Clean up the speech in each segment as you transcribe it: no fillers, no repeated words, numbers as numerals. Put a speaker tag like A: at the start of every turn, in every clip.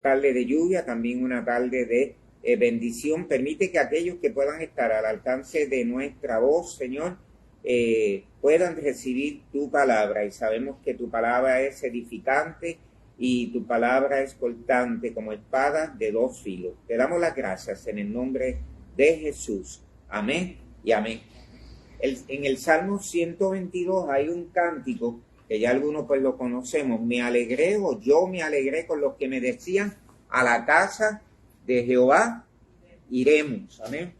A: tarde de lluvia, también una tarde de bendición. Permite que aquellos que puedan estar al alcance de nuestra voz, Señor, puedan recibir tu palabra. Y sabemos que tu palabra es edificante y tu palabra es cortante como espada de dos filos. Te damos las gracias en el nombre de Jesús. Amén y amén. En el Salmo 122 hay un cántico que ya algunos pues lo conocemos. Me alegré, o yo me alegré con los que me decían, a la casa de Jehová iremos. Amén.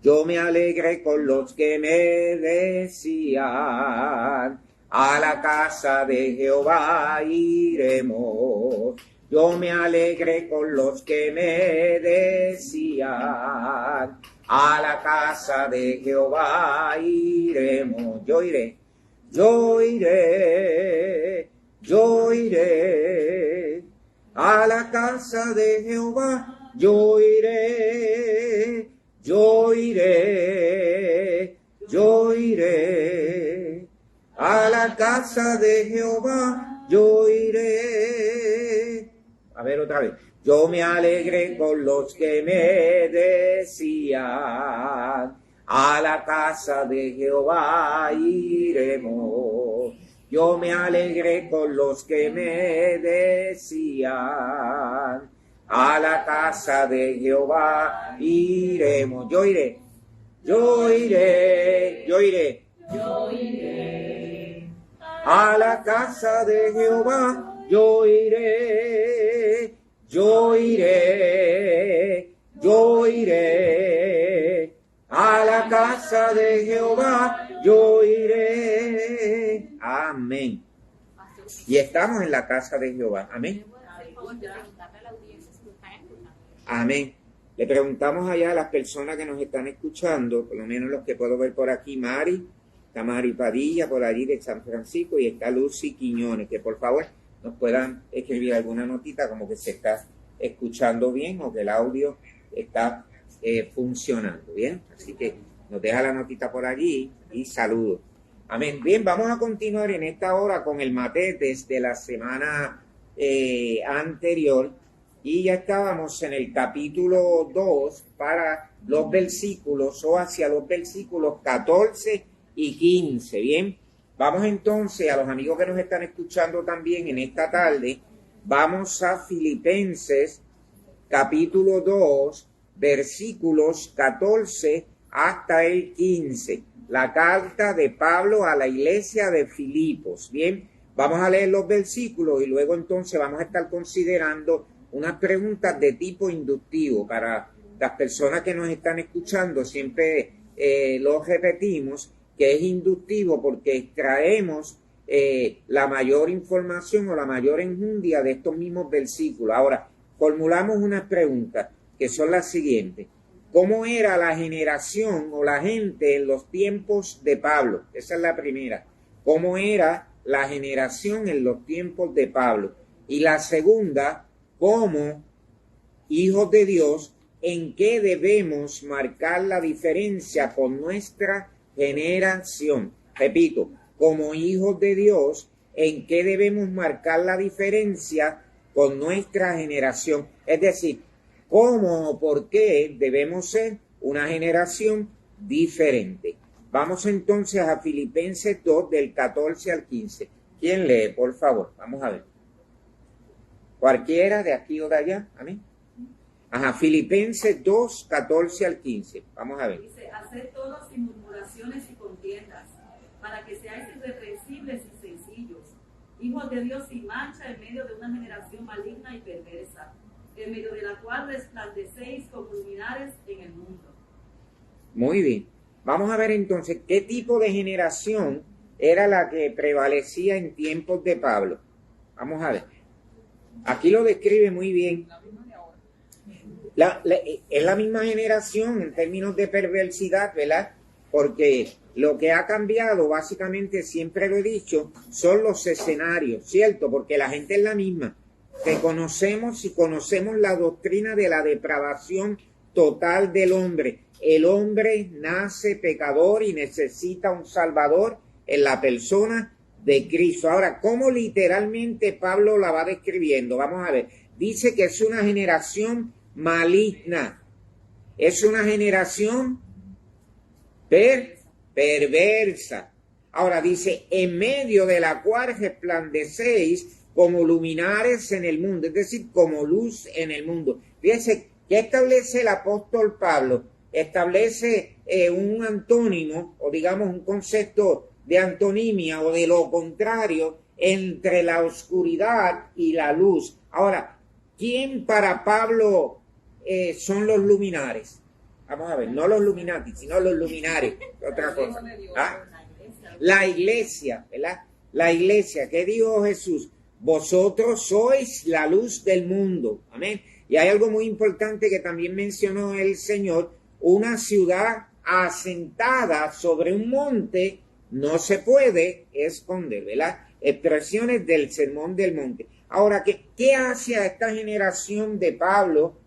A: Yo me alegré con los que me decían, a la casa de Jehová iremos. Yo me alegré con los que me decían, a la casa de Jehová iremos. Yo iré, yo iré, yo iré, a la casa de Jehová, yo iré, yo iré, yo iré, a la casa de Jehová, yo iré. A ver otra vez. Yo me alegré con los que me decían, a la casa de Jehová iremos. Yo me alegré con los que me decían, a la casa de Jehová iremos. Yo iré, yo iré, yo iré, yo iré, a la casa de Jehová yo iré, yo iré, yo iré, a la casa de Jehová yo iré. Amén. Y estamos en la casa de Jehová. Amén. Amén. Le preguntamos allá a las personas que nos están escuchando, por lo menos los que puedo ver por aquí, Mari, está Mari Padilla por allí de San Francisco y está Lucy Quiñones, que por favor nos puedan escribir alguna notita como que se está escuchando bien o que el audio está funcionando bien. Así que nos deja la notita por allí y saludos. Amén. Bien, vamos a continuar en esta hora con el matetes de la semana anterior y ya estábamos en el capítulo 2 para los versículos o hacia los versículos 14 y 15. Bien, vamos entonces a los amigos que nos están escuchando también en esta tarde, vamos a Filipenses capítulo 2, versículos 14 hasta el 15. La carta de Pablo a la iglesia de Filipos. Bien, vamos a leer los versículos y luego entonces vamos a estar considerando unas preguntas de tipo inductivo para las personas que nos están escuchando. Siempre lo repetimos, que es inductivo porque extraemos la mayor información o la mayor enjundia de estos mismos versículos. Ahora, formulamos unas preguntas que son las siguientes. ¿Cómo era la generación o la gente en los tiempos de Pablo? Esa es la primera. ¿Cómo era la generación en los tiempos de Pablo? Y la segunda, ¿cómo, hijos de Dios, en qué debemos marcar la diferencia con nuestra generación? Repito, como hijos de Dios, ¿en qué debemos marcar la diferencia con nuestra generación? Es decir, ¿cómo o por qué debemos ser una generación diferente? Vamos entonces a Filipenses 2, del 14 al 15. ¿Quién lee, por favor? Vamos a ver. Cualquiera de aquí o de allá. Amén. Ajá, Filipenses 2, 14 al 15. Vamos a ver.
B: Dice, haced todo sin murmuraciones y contiendas, para que seáis irreprensibles y sencillos, hijos de Dios sin mancha en medio de una generación maligna y perversa, en medio de la cual resplandecéis como luminares en el mundo.
A: Muy bien. Vamos a ver entonces qué tipo de generación era la que prevalecía en tiempos de Pablo. Vamos a ver. Aquí lo describe muy bien. Es la misma generación en términos de perversidad, ¿verdad? Porque lo que ha cambiado, básicamente, siempre lo he dicho, son los escenarios, ¿cierto? Porque la gente es la misma. Que conocemos y conocemos la doctrina de la depravación total del hombre. El hombre nace pecador y necesita un salvador en la persona de Cristo. Ahora, ¿cómo literalmente Pablo la va describiendo? Vamos a ver. dice que es una generación maligna. Es una generación perversa. Ahora dice, en medio de la cual resplandecéis como luminares en el mundo, es decir, como luz en el mundo. Fíjense, ¿qué establece el apóstol Pablo? Establece un antónimo, o digamos un concepto de antonimia o de lo contrario entre la oscuridad y la luz. Ahora, ¿quién para Pablo son los luminares? Vamos a ver, no los Illuminati, sino los luminares, otra cosa. ¿Ah? La iglesia, ¿verdad? La iglesia, ¿qué dijo Jesús? Vosotros sois la luz del mundo. Amén. Y hay algo muy importante que también mencionó el Señor, una ciudad asentada sobre un monte no se puede esconder, ¿verdad? Expresiones del Sermón del Monte. Ahora, ¿qué hace a esta generación de Pablo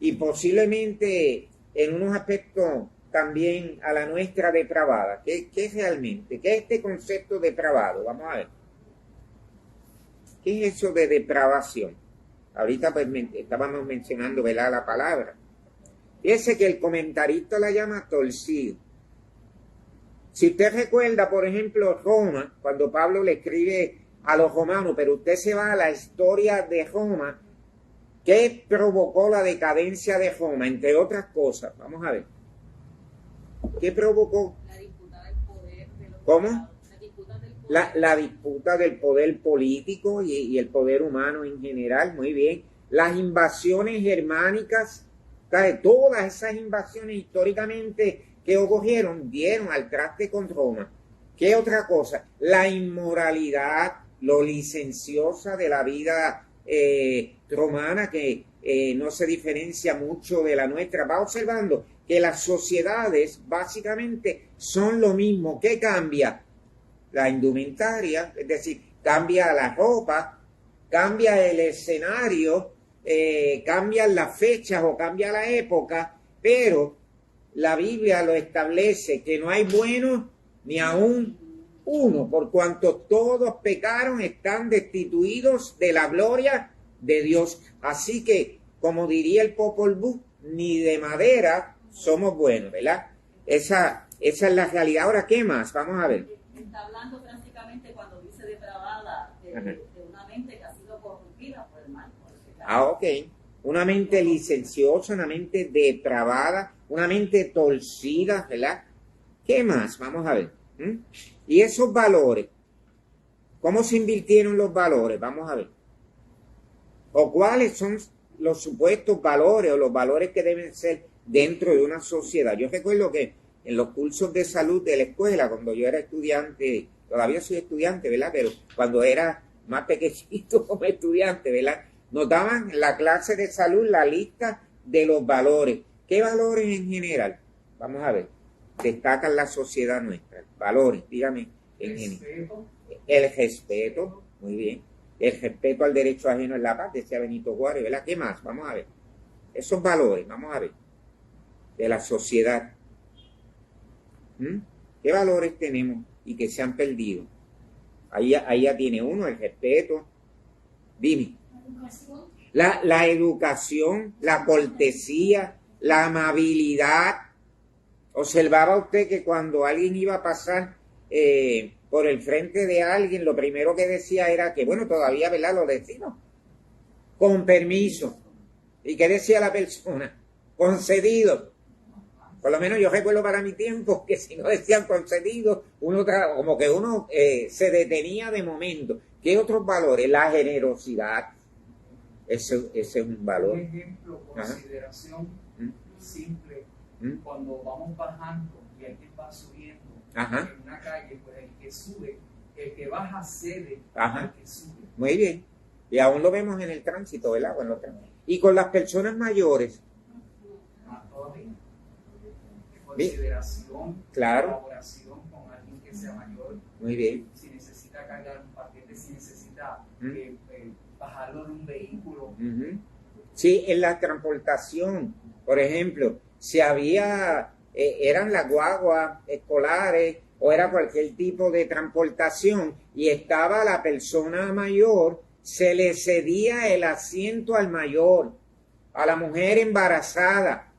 A: y posiblemente en unos aspectos también a la nuestra depravada? ¿Qué es realmente? ¿Qué es este concepto depravado? Vamos a ver. ¿Qué es eso de depravación? Ahorita pues estábamos mencionando, ¿verdad?, la palabra. Fíjese que el comentarista la llama torcido. Si usted recuerda, por ejemplo, Roma, cuando Pablo le escribe a los romanos, pero usted se va a la historia de Roma, ¿qué provocó la decadencia de Roma? Entre otras cosas, vamos a ver. ¿Qué provocó?
B: La disputa del poder de los
A: ¿Cómo?
B: estados. La disputa del poder.
A: La disputa del poder político y el poder humano en general, muy bien. Las invasiones germánicas, todas esas invasiones históricamente que ocurrieron, dieron al traste con Roma. ¿Qué otra cosa? La inmoralidad, lo licenciosa de la vida romana, que no se diferencia mucho de la nuestra. Va observando que las sociedades básicamente son lo mismo. ¿Qué cambia? La indumentaria, es decir, cambia la ropa, cambia el escenario, cambian las fechas o cambia la época, pero la Biblia lo establece que no hay bueno ni aún uno, por cuanto todos pecaron, están destituidos de la gloria de Dios. Así que, como diría el Popol Vuh, ni de madera somos buenos, ¿verdad? Esa es la realidad. Ahora, ¿qué más? Vamos a ver.
B: Está hablando prácticamente cuando dice depravada de una mente que ha sido corrompida por el mal. Por el pecado.
A: Ok. Una mente licenciosa, una mente depravada, una mente torcida, ¿verdad? ¿Qué más? Vamos a ver. Y esos valores, ¿cómo se invirtieron los valores? Vamos a ver. ¿O cuáles son los supuestos valores o los valores que deben ser dentro de una sociedad? Yo recuerdo que en los cursos de salud de la escuela, cuando yo era estudiante, todavía soy estudiante, ¿verdad? Pero cuando era más pequeñito como estudiante, ¿verdad? Nos daban en la clase de salud la lista de los valores. ¿Qué valores en general? Vamos a ver. Destacan la sociedad nuestra. Valores, dígame. En general. El respeto, muy bien. El respeto al derecho ajeno es la paz, decía Benito Juárez, ¿verdad? ¿Qué más? Vamos a ver. Esos valores, vamos a ver. De la sociedad. ¿Qué valores tenemos y que se han perdido? Ahí ya tiene uno, el respeto. Dime. La educación, la cortesía, la amabilidad. Observaba usted que cuando alguien iba a pasar por el frente de alguien, lo primero que decía era que, bueno, todavía, ¿verdad?, lo decimos, con permiso. ¿Y qué decía la persona? Concedido. Por lo menos yo recuerdo para mi tiempo que si no decían concedido, como que uno se detenía de momento. ¿Qué otros valores? La generosidad. Ese es un valor.
C: Un ejemplo, consideración simple. Cuando vamos bajando y alguien va subiendo en una calle, pues el que sube, el que baja cede al que sube.
A: Muy bien. Y aún lo vemos en el tránsito, ¿verdad? Y con las personas mayores.
C: Todavía. Consideración,
A: claro,
C: colaboración con alguien que sea mayor.
A: Muy bien.
C: Si necesita cargar un paquete, si necesita bajarlo de un vehículo.
A: Sí, en la transportación, por ejemplo, si había, eran las guaguas escolares o era cualquier tipo de transportación y estaba la persona mayor se le cedía el asiento al mayor, a la mujer embarazada,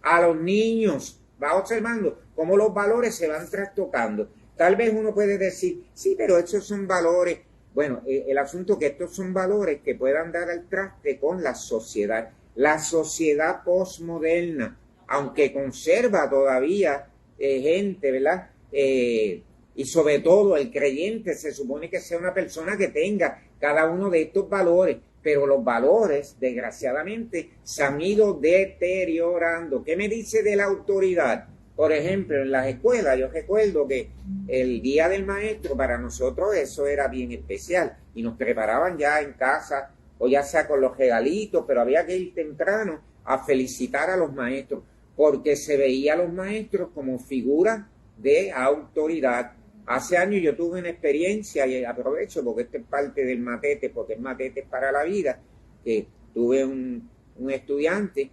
A: a los niños. Va observando cómo los valores se van trastocando. Tal vez uno puede decir, sí, pero estos son valores. Bueno, el asunto es que estos son valores que puedan dar al traste con la sociedad. La sociedad postmoderna, aunque conserva todavía gente, ¿verdad? Y sobre todo el creyente se supone que sea una persona que tenga cada uno de estos valores, pero los valores, desgraciadamente, se han ido deteriorando. ¿Qué me dice de la autoridad? Por ejemplo, en las escuelas, yo recuerdo que el día del maestro, para nosotros eso era bien especial, y nos preparaban ya en casa, o ya sea con los regalitos, pero había que ir temprano a felicitar a los maestros, porque se veía a los maestros como figuras de autoridad. Hace años yo tuve una experiencia, y aprovecho porque esto es parte del matete, porque el matete es para la vida, que tuve un estudiante,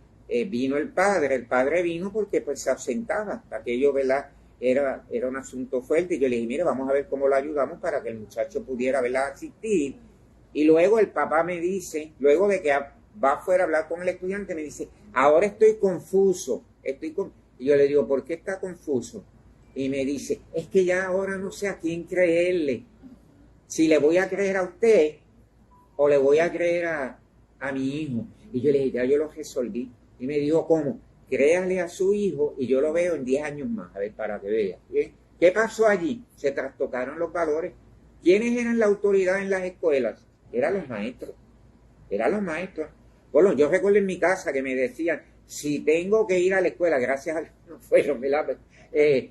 A: vino el padre vino porque pues se ausentaba, aquello, ¿verdad? Era un asunto fuerte, y yo le dije, mire, vamos a ver cómo lo ayudamos para que el muchacho pudiera, ¿verdad?, asistir. Y luego el papá me dice, luego de que va afuera a hablar con el estudiante, me dice, ahora estoy confuso, y yo le digo, ¿por qué está confuso? Y me dice, es que ya ahora no sé a quién creerle, si le voy a creer a usted o le voy a creer a mi hijo. Y yo le dije, ya yo lo resolví. Y me dijo, ¿cómo? Créale a su hijo y yo lo veo en 10 años más, a ver, para que vea. ¿Bien? ¿Qué pasó allí? Se trastocaron los valores. ¿Quiénes eran la autoridad en las escuelas? Eran los maestros. Bueno, yo recuerdo en mi casa que me decían, si tengo que ir a la escuela, gracias a Dios no fueron, ¿verdad?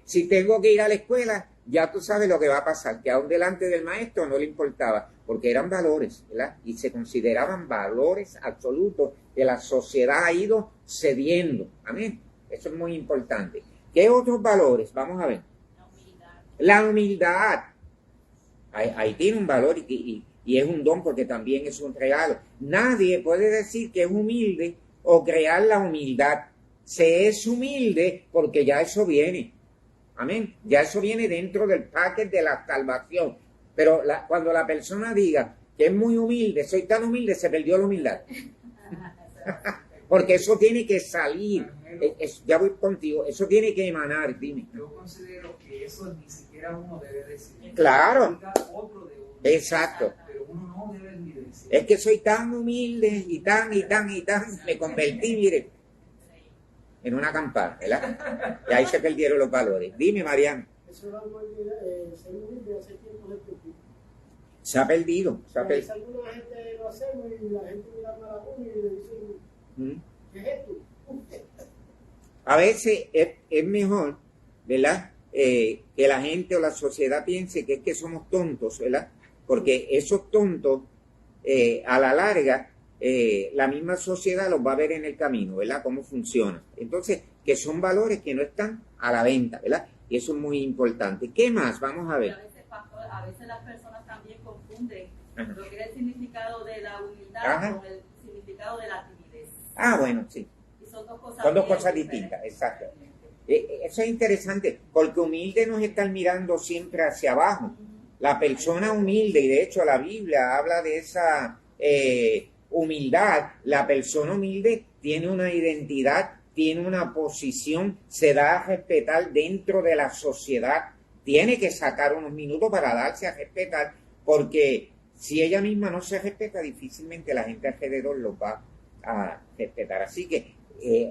A: Si tengo que ir a la escuela, ya tú sabes lo que va a pasar, que aún delante del maestro no le importaba, porque eran valores, ¿verdad? Y se consideraban valores absolutos que la sociedad ha ido cediendo. Amén. Eso es muy importante. ¿Qué otros valores? Vamos a ver. La humildad. Ahí tiene un valor y es un don, porque también es un regalo. Nadie puede decir que es humilde o crear la humildad. Se es humilde porque ya eso viene. Amén. Ya eso viene dentro del paquete de la salvación. Pero cuando la persona diga que es muy humilde, soy tan humilde, se perdió la humildad. Porque eso tiene que salir. Ya voy contigo. Eso tiene que emanar, dime.
C: Yo considero que eso ni siquiera uno debe decir.
A: Claro.
C: Otro de uno.
A: Exacto.
C: Pero uno no debe ni decir.
A: Es que soy tan humilde y tan, me convertí, mire, en una campana, ¿verdad? Y ahí se perdieron los valores. Dime, Mariano.
D: Eso era algo de ser humilde hace tiempo de tiempo.
A: Se ha perdido.
D: Alguna gente lo hacemos y la gente mira para uno y le dice, ¿qué es esto?
A: A veces es mejor, ¿verdad? Que la gente o la sociedad piense que es que somos tontos, ¿verdad? Porque esos tontos, a la larga, la misma sociedad los va a ver en el camino, ¿verdad? Cómo funciona. Entonces, que son valores que no están a la venta, ¿verdad? Y eso es muy importante. ¿Qué más? Vamos a ver.
B: A veces las personas también confunden lo que es el significado de la humildad con el significado de la timidez.
A: Ah, bueno, sí.
B: Y son dos cosas,
A: distintas, exacto. Eso es interesante, porque humilde no es estar mirando siempre hacia abajo. La persona humilde, y de hecho la Biblia habla de esa humildad, la persona humilde tiene una identidad, tiene una posición, se da a respetar dentro de la sociedad, tiene que sacar unos minutos para darse a respetar, porque si ella misma no se respeta, difícilmente la gente alrededor los va a respetar. Así que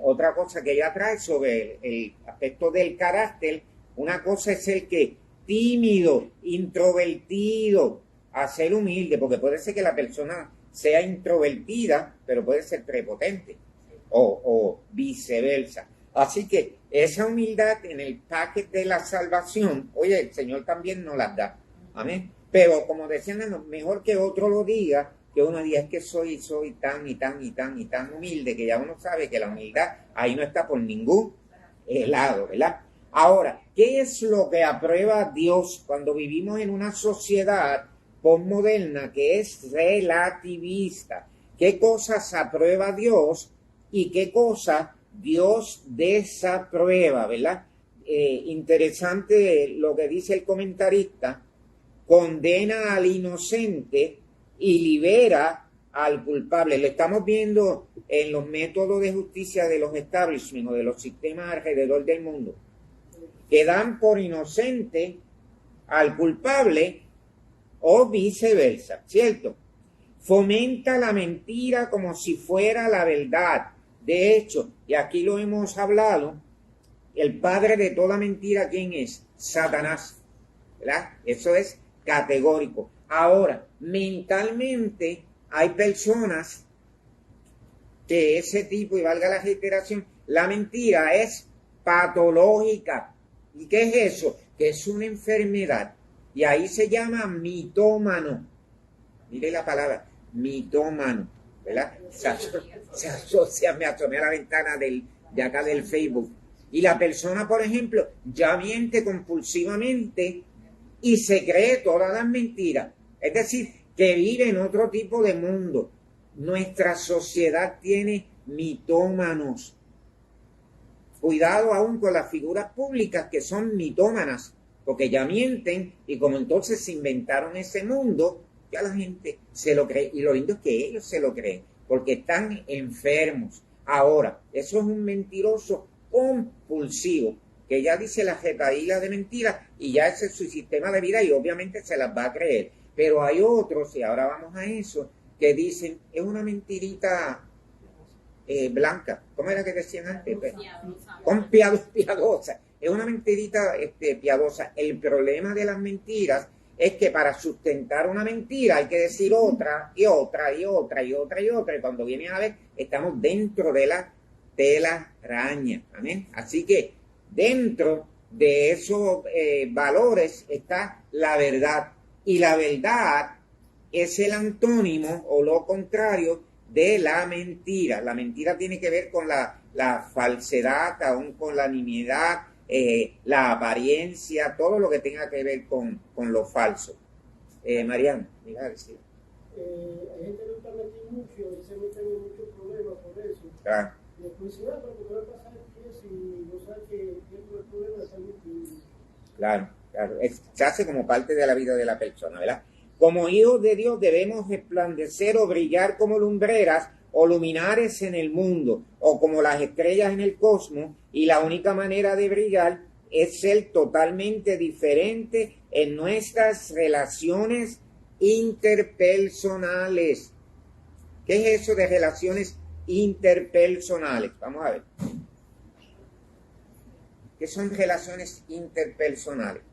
A: otra cosa que ella trae sobre el aspecto del carácter, una cosa es el que tímido, introvertido, a ser humilde, porque puede ser que la persona sea introvertida, pero puede ser prepotente, o viceversa. Así que esa humildad en el paquete de la salvación, oye, el Señor también nos las da. Amén. Pero como decían, mejor que otro lo diga, que uno diga, es que soy tan y tan humilde, que ya uno sabe que la humildad ahí no está por ningún lado, ¿verdad? Ahora, ¿qué es lo que aprueba Dios cuando vivimos en una sociedad postmoderna que es relativista? ¿Qué cosas aprueba Dios y qué cosas Dios desaprueba, ¿verdad? Interesante lo que dice el comentarista: condena al inocente y libera al culpable. Lo estamos viendo en los métodos de justicia de los establishments o de los sistemas alrededor del mundo, que dan por inocente al culpable o viceversa, ¿cierto? Fomenta la mentira como si fuera la verdad. De hecho, y aquí lo hemos hablado, el padre de toda mentira, ¿quién es? Satanás, ¿verdad? Eso es categórico. Ahora, mentalmente hay personas de ese tipo, y valga la reiteración, la mentira es patológica. ¿Y qué es eso? Que es una enfermedad. Y ahí se llama mitómano. Mire la palabra, mitómano, ¿verdad? Se asocia, me asomé a la ventana de acá del Facebook. Y la persona, por ejemplo, ya miente compulsivamente y se cree todas las mentiras. Es decir, que vive en otro tipo de mundo. Nuestra sociedad tiene mitómanos. Cuidado aún con las figuras públicas que son mitómanas, porque ya mienten y como entonces se inventaron ese mundo, ya la gente se lo cree. Y lo lindo es que ellos se lo creen, porque están enfermos. Ahora, eso es un mentiroso compulsivo, que ya dice la retaíla de mentiras y ya ese es su sistema de vida y obviamente se las va a creer. Pero hay otros, y ahora vamos a eso, que dicen, es una mentirita blanca. ¿Cómo era que decían antes? Con piadosa. Es una mentirita piadosa. El problema de las mentiras es que para sustentar una mentira hay que decir otra y otra y otra y otra y otra. Y cuando vienen a ver, estamos dentro de la telaraña. ¿Amén? Así que dentro de esos valores está la verdad. Y la verdad es el antónimo o lo contrario de la mentira. La mentira tiene que ver con la falsedad, aún con la nimiedad, la apariencia, todo lo que tenga que ver con lo falso. Mariano, me a decir.
D: Hay gente que no está metiendo mucho y se meten en muchos problemas por eso.
A: Claro.
D: Y después dicen, pero ¿por qué no pasa eso? Y no sabe que dentro del problema está metiendo.
A: Claro, claro. Se hace como parte de la vida de la persona, ¿verdad? Como hijos de Dios debemos resplandecer o brillar como lumbreras o luminares en el mundo, o como las estrellas en el cosmos, y la única manera de brillar es ser totalmente diferente en nuestras relaciones interpersonales. ¿Qué es eso de relaciones interpersonales? Vamos a ver. ¿Qué son relaciones interpersonales?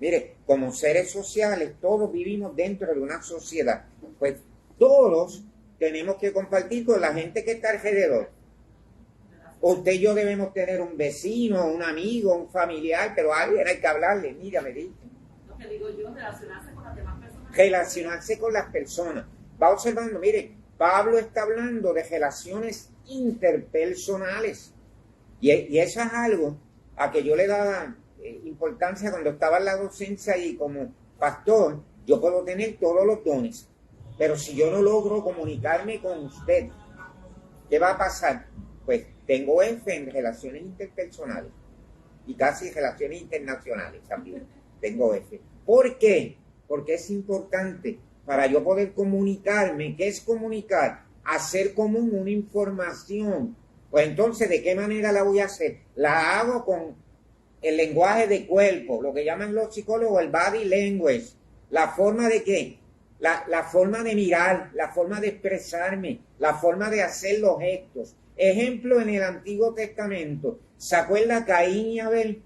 A: Mire, como seres sociales, todos vivimos dentro de una sociedad. Pues todos tenemos que compartir con la gente que está alrededor. Usted y yo debemos tener un vecino, un amigo, un familiar, pero a alguien hay que hablarle. Mira, me dice.
B: Lo que digo yo, relacionarse con las demás personas.
A: Relacionarse con las personas. Va observando, mire, Pablo está hablando de relaciones interpersonales. Y eso es algo a que yo le daba importancia cuando estaba en la docencia y como pastor. Yo puedo tener todos los dones, pero si yo no logro comunicarme con usted, ¿qué va a pasar? Pues tengo F en relaciones interpersonales y casi relaciones internacionales también. Tengo F. ¿Por qué? Porque es importante para yo poder comunicarme. ¿Qué es comunicar? Hacer común una información. Pues entonces, ¿de qué manera la voy a hacer? La hago con el lenguaje de cuerpo, lo que llaman los psicólogos el body language. ¿La forma de qué? La forma de mirar, la forma de expresarme, la forma de hacer los gestos. Ejemplo, en el Antiguo Testamento, ¿se acuerda Caín y Abel?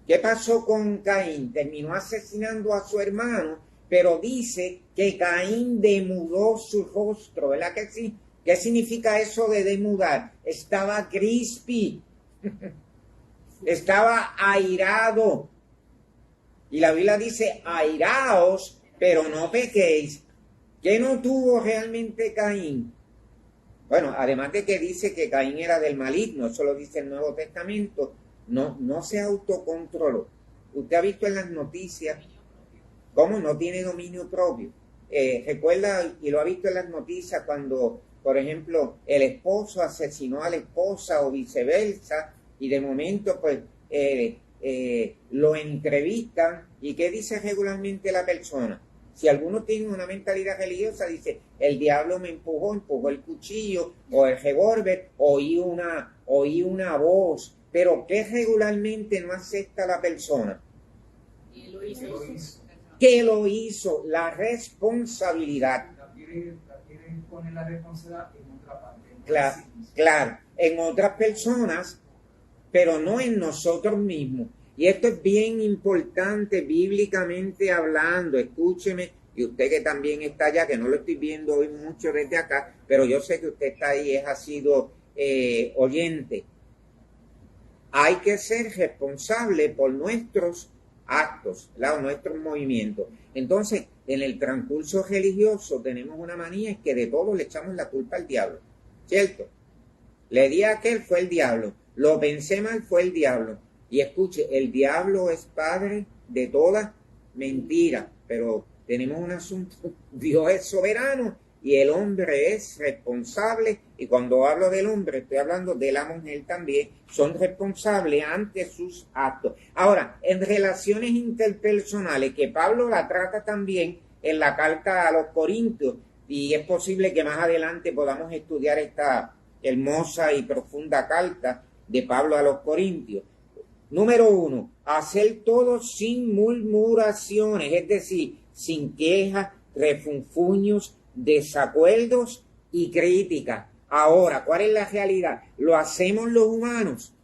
A: ¿Qué pasó con Caín? Terminó asesinando a su hermano, pero dice que Caín demudó su rostro, ¿verdad que sí? ¿Qué significa eso de demudar? Estaba crispy, estaba airado. Y la Biblia dice, airaos, pero no pequéis. ¿Qué no tuvo realmente Caín? Bueno, además de que dice que Caín era del maligno, eso lo dice el Nuevo Testamento, no se autocontroló. Usted ha visto en las noticias cómo no tiene dominio propio. Recuerda, y lo ha visto en las noticias cuando, por ejemplo, el esposo asesinó a la esposa o viceversa, y de momento, pues, lo entrevistan, y ¿qué dice regularmente la persona? Si alguno tiene una mentalidad religiosa, dice, el diablo me empujó el cuchillo o el revólver, oí una voz, pero ¿qué regularmente no acepta la persona? ¿Qué lo hizo? La responsabilidad.
C: La quieren poner la responsabilidad en otra parte.
A: Claro, en otras personas, pero no en nosotros mismos. Y esto es bien importante bíblicamente hablando. Escúcheme, y usted que también está allá, que no lo estoy viendo hoy mucho desde acá, pero yo sé que usted está ahí, ha sido oyente. Hay que ser responsable por nuestros actos, ¿verdad? Nuestros movimientos. Entonces, en el transcurso religioso tenemos una manía, es que de todo le echamos la culpa al diablo, ¿cierto? Le di a aquel, fue el diablo. Lo pensé mal, fue el diablo. Y escuche, el diablo es padre de toda mentira, pero tenemos un asunto, Dios es soberano y el hombre es responsable, y cuando hablo del hombre estoy hablando de la mujer también, son responsables ante sus actos. Ahora, en relaciones interpersonales, que Pablo la trata también en la carta a los Corintios, y es posible que más adelante podamos estudiar esta hermosa y profunda carta de Pablo a los Corintios. Número 1, hacer todo sin murmuraciones, es decir, sin quejas, refunfuños, desacuerdos y críticas. Ahora, ¿cuál es la realidad? Lo hacemos los humanos.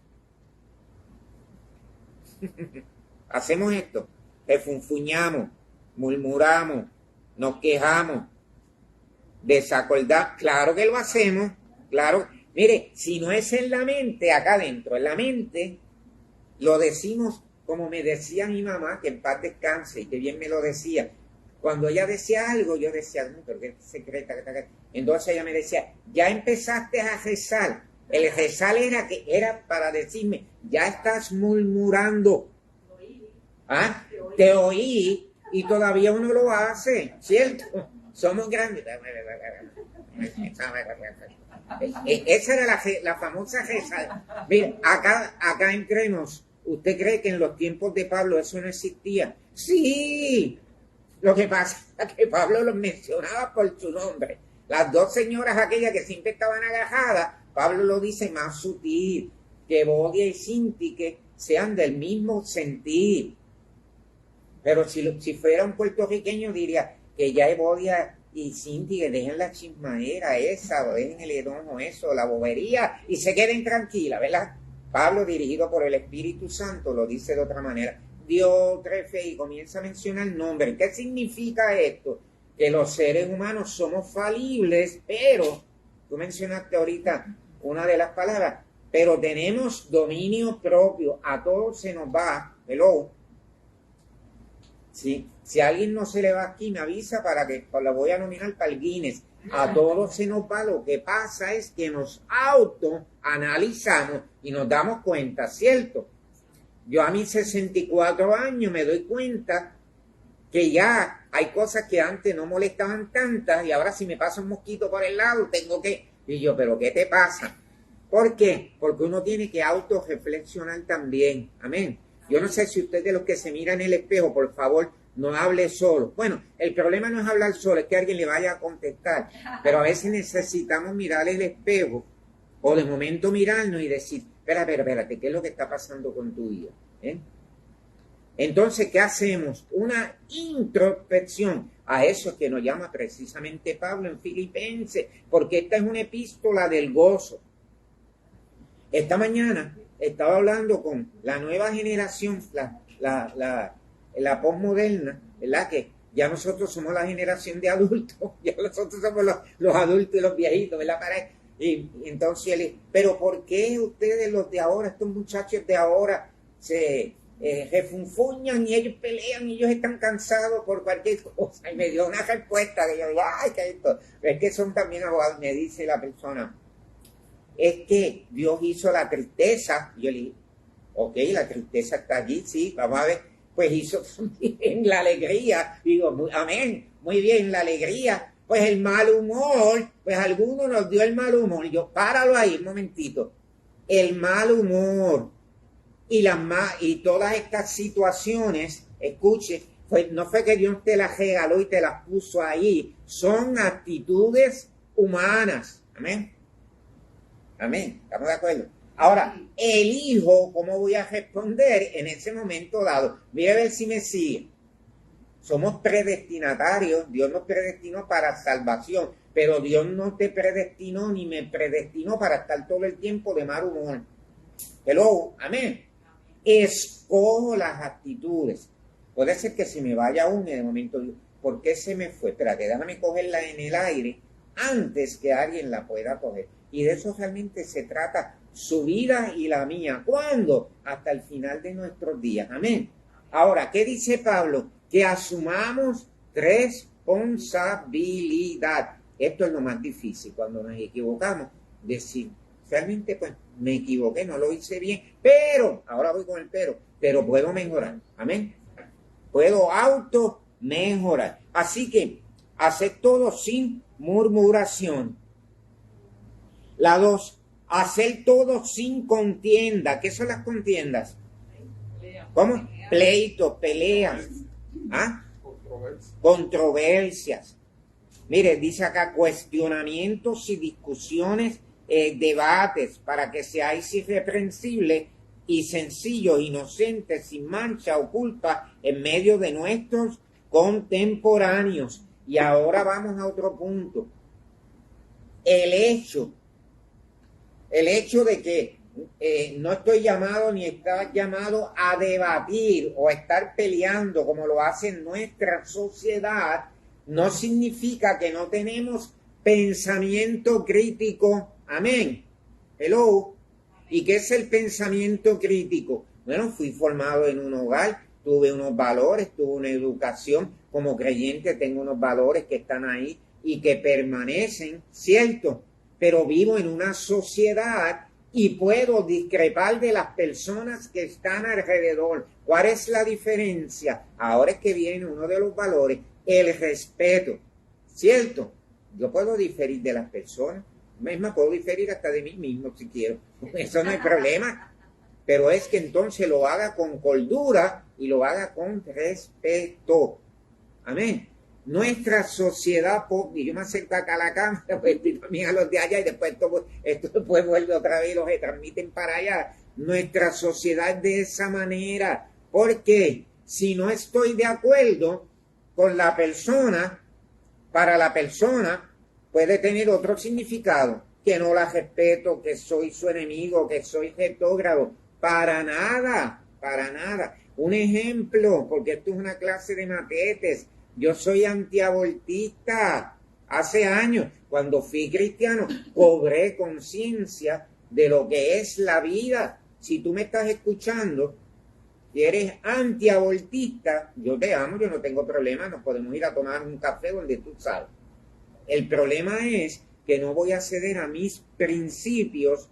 A: Hacemos esto, refunfuñamos, murmuramos, nos quejamos, desacordamos. Claro que lo hacemos, claro. Mire, si no es en la mente, acá adentro, en la mente, lo decimos como me decía mi mamá, que en paz descanse, y que bien me lo decía. Cuando ella decía algo, yo decía, no, pero qué secreta. Entonces ella me decía, ya empezaste a rezar. El rezar era para decirme, ya estás murmurando. ¿Ah? Te oí y todavía uno lo hace, ¿cierto? Somos grandes. Esa era la famosa rezar. Mira, acá entre nos, ¿usted cree que en los tiempos de Pablo eso no existía? Sí. Lo que pasa es que Pablo los mencionaba por su nombre. Las dos señoras aquellas que siempre estaban agajadas, Pablo lo dice más sutil, que Bodia y Sintique sean del mismo sentir. Pero si fuera un puertorriqueño diría que ya Bodia y Sintique dejen la chismadera esa, o dejen el enojo eso, la bobería, y se queden tranquilas, ¿verdad? Pablo, dirigido por el Espíritu Santo, lo dice de otra manera. Dios, fe, y comienza a mencionar nombres. ¿Qué significa esto? Que los seres humanos somos falibles, pero, tú mencionaste ahorita una de las palabras, pero tenemos dominio propio, a todos se nos va, hello. ¿Sí? Si a alguien no se le va aquí, me avisa para que la voy a nominar para el Guinness. A todos se nos va. Lo que pasa es que nos autoanalizamos y nos damos cuenta, ¿cierto? Yo a mis 64 años me doy cuenta que ya hay cosas que antes no molestaban tantas y ahora si me pasa un mosquito por el lado tengo que... Y yo, ¿pero qué te pasa? ¿Por qué? Porque uno tiene que autorreflexionar también. Amén. Yo no sé si usted de los que se mira en el espejo, por favor, no hable solo. Bueno, el problema no es hablar solo, es que alguien le vaya a contestar. Pero a veces necesitamos mirar el espejo o de momento mirarnos y decir, espérate, ¿qué es lo que está pasando con tu vida? Entonces, ¿qué hacemos? Una introspección. A eso es que nos llama precisamente Pablo en Filipenses, porque esta es una epístola del gozo. Esta mañana estaba hablando con la nueva generación, la posmoderna, ¿verdad? Que ya nosotros somos la generación de adultos, ya nosotros somos los adultos y los viejitos, ¿verdad? Y entonces él, pero ¿por qué ustedes los de ahora, estos muchachos de ahora, se refunfuñan y ellos pelean y ellos están cansados por cualquier cosa? Y me dio una respuesta que yo digo, ay, que esto, es que son también abogados. Me dice la persona, es que Dios hizo la tristeza. Y yo le dije, ok, la tristeza está allí, sí, vamos a ver, pues hizo también la alegría. Digo, amén, muy bien, la alegría. Pues el mal humor, pues alguno nos dio el mal humor. Y yo, páralo ahí un momentito. El mal humor y todas estas situaciones, escuche, no fue que Dios te las regaló y te las puso ahí. Son actitudes humanas. Amén. Amén. ¿Estamos de acuerdo? Ahora, elijo cómo voy a responder en ese momento dado. Voy a ver si me sigue. Somos predestinatarios. Dios nos predestinó para salvación. Pero Dios no te predestinó ni me predestinó para estar todo el tiempo de mal humor. Hello. Amén. Escojo las actitudes. Puede ser que se me vaya una y de momento digo, ¿por qué se me fue? Espérate, déjame cogerla en el aire antes que alguien la pueda coger. Y de eso realmente se trata su vida y la mía. ¿Cuándo? Hasta el final de nuestros días. Amén. Ahora, ¿qué dice Pablo? Que asumamos responsabilidad. Esto es lo más difícil cuando nos equivocamos. Decir, realmente pues me equivoqué, no lo hice bien, pero, ahora voy con el pero puedo mejorar. Amén. Puedo auto mejorar. Así que, hacer todo sin murmuración. La 2, hacer todo sin contienda. ¿Qué son las contiendas? ¿Cómo? Pleitos, peleas. ¿Ah? Controversias. Mire, dice acá cuestionamientos y discusiones, debates, para que seáis irreprensibles y sencillos, inocentes, sin mancha o culpa, en medio de nuestros contemporáneos. Y ahora vamos a otro punto. El hecho de que no estoy llamado ni está llamado a debatir o a estar peleando como lo hace nuestra sociedad, no significa que no tenemos pensamiento crítico. Amén. Hello. ¿Y qué es el pensamiento crítico? Bueno, fui formado en un hogar, tuve unos valores, tuve una educación. Como creyente tengo unos valores que están ahí y que permanecen, ¿cierto? Pero vivo en una sociedad y puedo discrepar de las personas que están alrededor. ¿Cuál es la diferencia? Ahora es que viene uno de los valores, el respeto, ¿cierto? Yo puedo diferir de las personas, misma puedo diferir hasta de mí mismo si quiero, eso no hay problema, pero es que entonces lo haga con cordura y lo haga con respeto. Amén. Nuestra sociedad, y yo me acerco acá a la cámara, pues también a los de allá y después esto después vuelve otra vez y los retransmiten para allá. Nuestra sociedad de esa manera, porque si no estoy de acuerdo con la persona, para la persona puede tener otro significado, que no la respeto, que soy su enemigo, que soy retógrado. Para nada, para nada. Un ejemplo, porque esto es una clase de matetes. Yo soy antiabortista. Hace años, cuando fui cristiano, cobré conciencia de lo que es la vida. Si tú me estás escuchando y eres antiabortista, yo te amo, yo no tengo problema, nos podemos ir a tomar un café donde tú sabes. El problema es que no voy a ceder a mis principios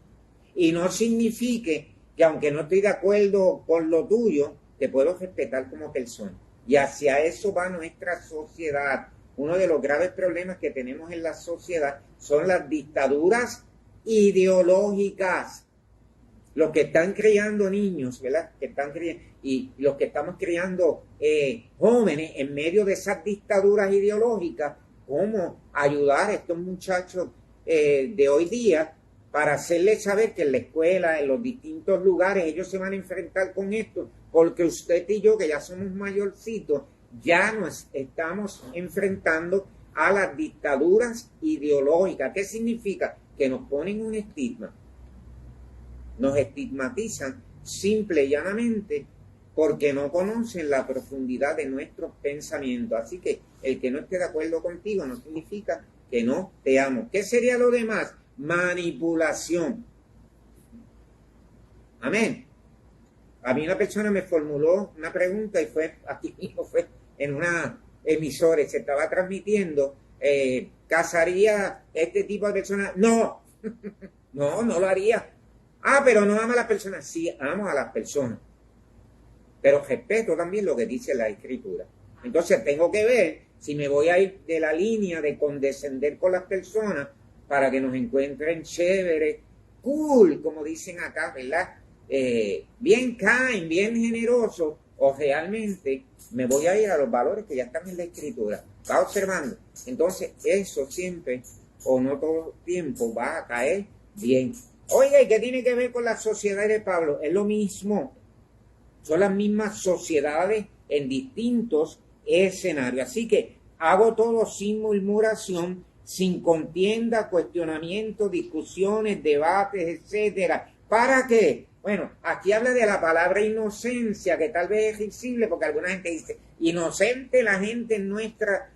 A: y no signifique que aunque no estoy de acuerdo con lo tuyo, te puedo respetar como persona. Y hacia eso va nuestra sociedad. Uno de los graves problemas que tenemos en la sociedad son las dictaduras ideológicas. Los que están criando niños, ¿verdad? Y los que estamos criando jóvenes en medio de esas dictaduras ideológicas, ¿cómo ayudar a estos muchachos de hoy día para hacerles saber que en la escuela, en los distintos lugares, ellos se van a enfrentar con esto? Porque usted y yo, que ya somos mayorcitos, ya nos estamos enfrentando a las dictaduras ideológicas. ¿Qué significa? Que nos ponen un estigma. Nos estigmatizan simple y llanamente porque no conocen la profundidad de nuestros pensamientos. Así que el que no esté de acuerdo contigo no significa que no te amo. ¿Qué sería lo demás? Manipulación. Amén. A mí una persona me formuló una pregunta y fue aquí mismo, fue en una emisora, se estaba transmitiendo, ¿casaría este tipo de personas? No, no lo haría. Ah, pero no ama a las personas. Sí, amo a las personas, pero respeto también lo que dice la Escritura. Entonces tengo que ver si me voy a ir de la línea de condescender con las personas para que nos encuentren chévere, cool, como dicen acá, ¿verdad? Bien kind, bien generoso, o realmente me voy a ir a los valores que ya están en la Escritura. ¿Va observando? Entonces, eso siempre, o no todo el tiempo, va a caer bien. Oiga, ¿y qué tiene que ver con la sociedad de Pablo? Es lo mismo. Son las mismas sociedades en distintos escenarios. Así que hago todo sin murmuración, sin contienda, cuestionamiento, discusiones, debates, etcétera. ¿Para qué? Bueno, aquí habla de la palabra inocencia, que tal vez es visible porque alguna gente dice, inocente la gente en nuestra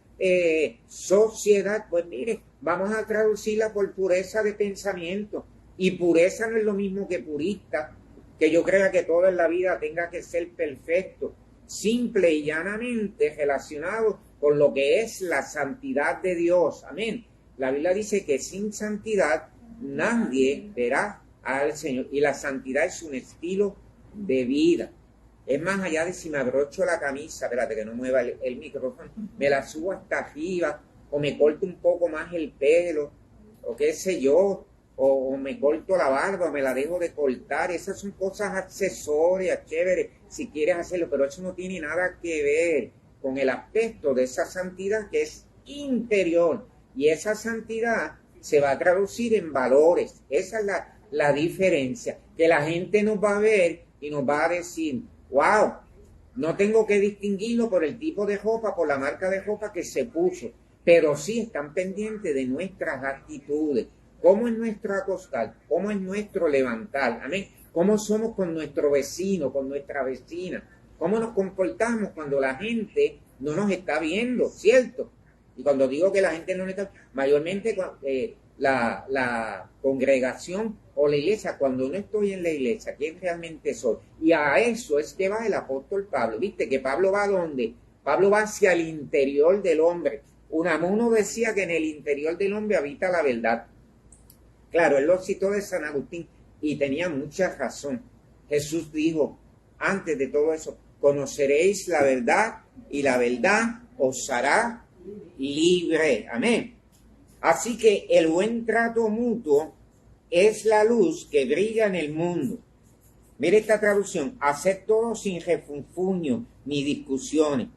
A: sociedad. Pues mire, vamos a traducirla por pureza de pensamiento. Y pureza no es lo mismo que purista, que yo crea que todo en la vida tenga que ser perfecto. Simple y llanamente relacionado con lo que es la santidad de Dios. Amén. La Biblia dice que sin santidad nadie verá al Señor. Y la santidad es un estilo de vida. Es más allá de si me abrocho la camisa, espérate que no mueva el micrófono, me la subo hasta arriba, o me corto un poco más el pelo, o qué sé yo, o me corto la barba, o me la dejo de cortar. Esas son cosas accesorias, chéveres, si quieres hacerlo, pero eso no tiene nada que ver con el aspecto de esa santidad que es interior. Y esa santidad se va a traducir en valores. Esa es la diferencia, que la gente nos va a ver y nos va a decir, wow, no tengo que distinguirlo por el tipo de ropa, por la marca de ropa que se puso, pero sí están pendientes de nuestras actitudes, cómo es nuestro acostar, cómo es nuestro levantar, amén, cómo somos con nuestro vecino, con nuestra vecina, cómo nos comportamos cuando la gente no nos está viendo, ¿cierto? Y cuando digo que la gente no nos está, mayormente la congregación o la iglesia, cuando no estoy en la iglesia, ¿quién realmente soy? Y a eso es que va el apóstol Pablo. ¿Viste? Que Pablo va ¿a dónde? Pablo va hacia el interior del hombre. Unamuno decía que en el interior del hombre habita la verdad. Claro, él lo citó de San Agustín y tenía mucha razón. Jesús dijo, antes de todo eso, conoceréis la verdad y la verdad os hará libre. Amén. Así que el buen trato mutuo es la luz que brilla en el mundo. Mire esta traducción, haced todo sin refunfuño ni discusiones.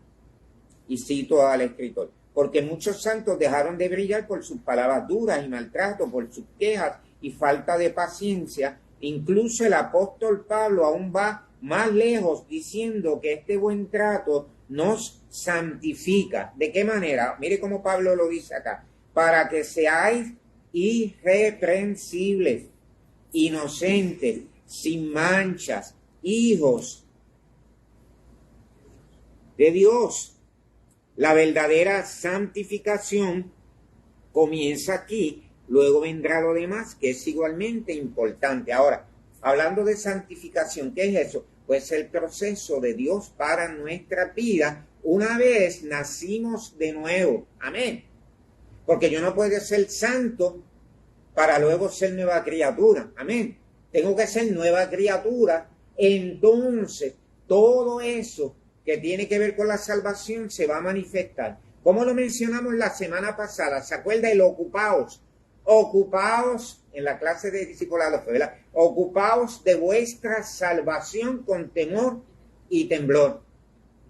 A: Y cito al escritor, porque muchos santos dejaron de brillar por sus palabras duras y maltrato, por sus quejas y falta de paciencia. Incluso el apóstol Pablo aún va más lejos diciendo que este buen trato nos santifica. ¿De qué manera? Mire cómo Pablo lo dice acá. Para que seáis irreprensibles, inocentes, sin manchas, hijos de Dios. La verdadera santificación comienza aquí, luego vendrá lo demás, que es igualmente importante. Ahora, hablando de santificación, ¿qué es eso? Pues el proceso de Dios para nuestra vida una vez nacimos de nuevo. Amén. Porque yo no puedo ser santo para luego ser nueva criatura. Amén. Tengo que ser nueva criatura. Entonces, todo eso que tiene que ver con la salvación se va a manifestar. Como lo mencionamos la semana pasada, ¿se acuerda? El ocupaos. Ocupaos, en la clase de discipulado, ¿verdad? Ocupaos de vuestra salvación con temor y temblor.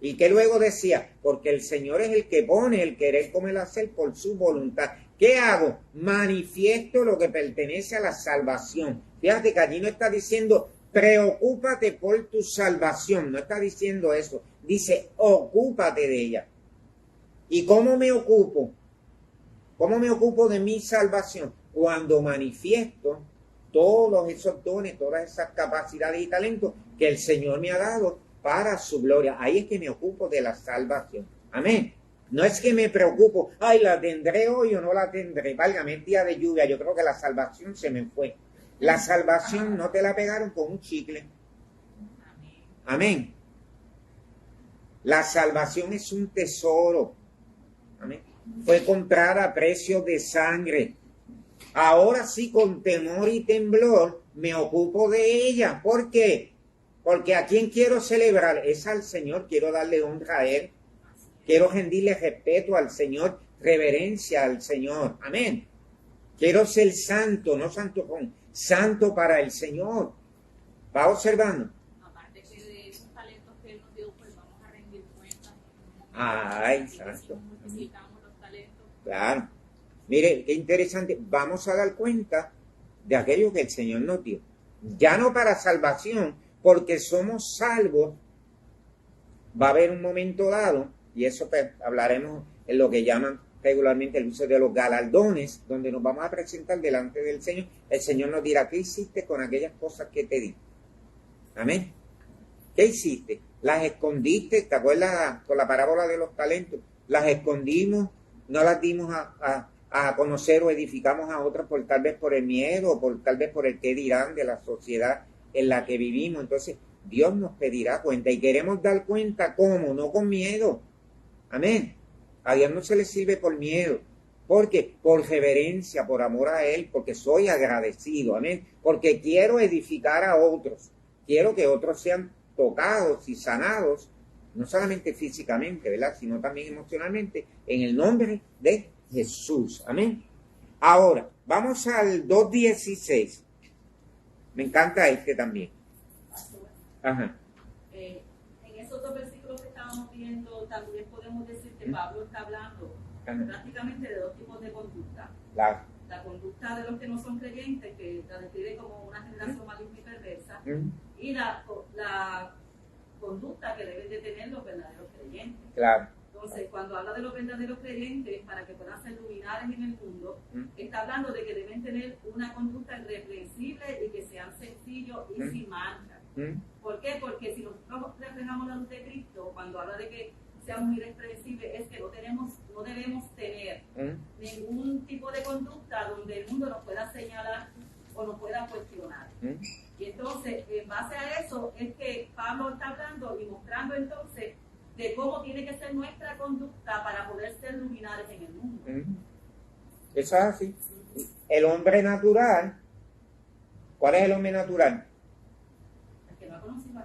A: Y que luego decía, porque el Señor es el que pone el querer como el hacer por su voluntad. ¿Qué hago? Manifiesto lo que pertenece a la salvación. Fíjate que allí no está diciendo, preocúpate por tu salvación. No está diciendo eso. Dice, ocúpate de ella. ¿Y cómo me ocupo? ¿Cómo me ocupo de mi salvación? Cuando manifiesto todos esos dones, todas esas capacidades y talentos que el Señor me ha dado para su gloria. Ahí es que me ocupo de la salvación. Amén. No es que me preocupo, ay, la tendré hoy o no la tendré. Válgame, el día de lluvia, yo creo que la salvación se me fue. La salvación no te la pegaron con un chicle. Amén. La salvación es un tesoro. Amén. Fue comprada a precio de sangre. Ahora sí, con temor y temblor, me ocupo de ella. ¿Por qué? Porque ¿a quién quiero celebrar? Es al Señor, quiero darle honra a Él. Quiero rendirle respeto al Señor, reverencia al Señor. Amén. Quiero ser santo, no santo con santo para el Señor. ¿Va observando?
B: Aparte que de esos talentos que Él nos dio, pues
A: Exacto. Claro. Mire, qué interesante. Vamos a dar cuenta de aquello que el Señor nos dio. Ya no para salvación, porque somos salvos. Va a haber un momento dado, y eso pues, hablaremos en lo que llaman regularmente el uso de los galardones, donde nos vamos a presentar delante del Señor. El Señor nos dirá, ¿qué hiciste con aquellas cosas que te di? Amén. ¿Qué hiciste? Las escondiste, ¿te acuerdas con la parábola de los talentos? Las escondimos, no las dimos a conocer o edificamos a otras tal vez por el miedo o tal vez por el qué dirán de la sociedad en la que vivimos. Entonces, Dios nos pedirá cuenta y queremos dar cuenta, ¿cómo? No con miedo. Amén. A Dios no se le sirve por miedo. ¿Por qué? Por reverencia, por amor a Él, porque soy agradecido. Amén. Porque quiero edificar a otros. Quiero que otros sean tocados y sanados, no solamente físicamente, ¿verdad? Sino también emocionalmente, en el nombre de Jesús. Amén. Ahora, vamos al 2.16. Me encanta este también. Ajá.
B: En esos dos versículos que estábamos viendo, también podemos decir que Pablo está hablando prácticamente de dos tipos de conducta.
A: Claro.
B: La conducta de los que no son creyentes, que la describe como una generación maligna y perversa, y la conducta que deben de tener los verdaderos creyentes.
A: Claro.
B: Entonces, cuando habla de los verdaderos creyentes, para que puedan ser luminares en el mundo, está hablando de que deben tener una conducta irreprensible y que sean sencillos y sin mancha. ¿Por qué? Porque si nosotros reflejamos la luz de Cristo, cuando habla de que seamos irreprensibles, es que no debemos tener ningún tipo de conducta donde el mundo nos pueda señalar o nos pueda cuestionar. Y entonces, en base a eso, es que Pablo está hablando y mostrando entonces de cómo tiene que ser nuestra conducta para poder ser luminares en el mundo.
A: Eso es así. El hombre natural, ¿cuál es el hombre natural?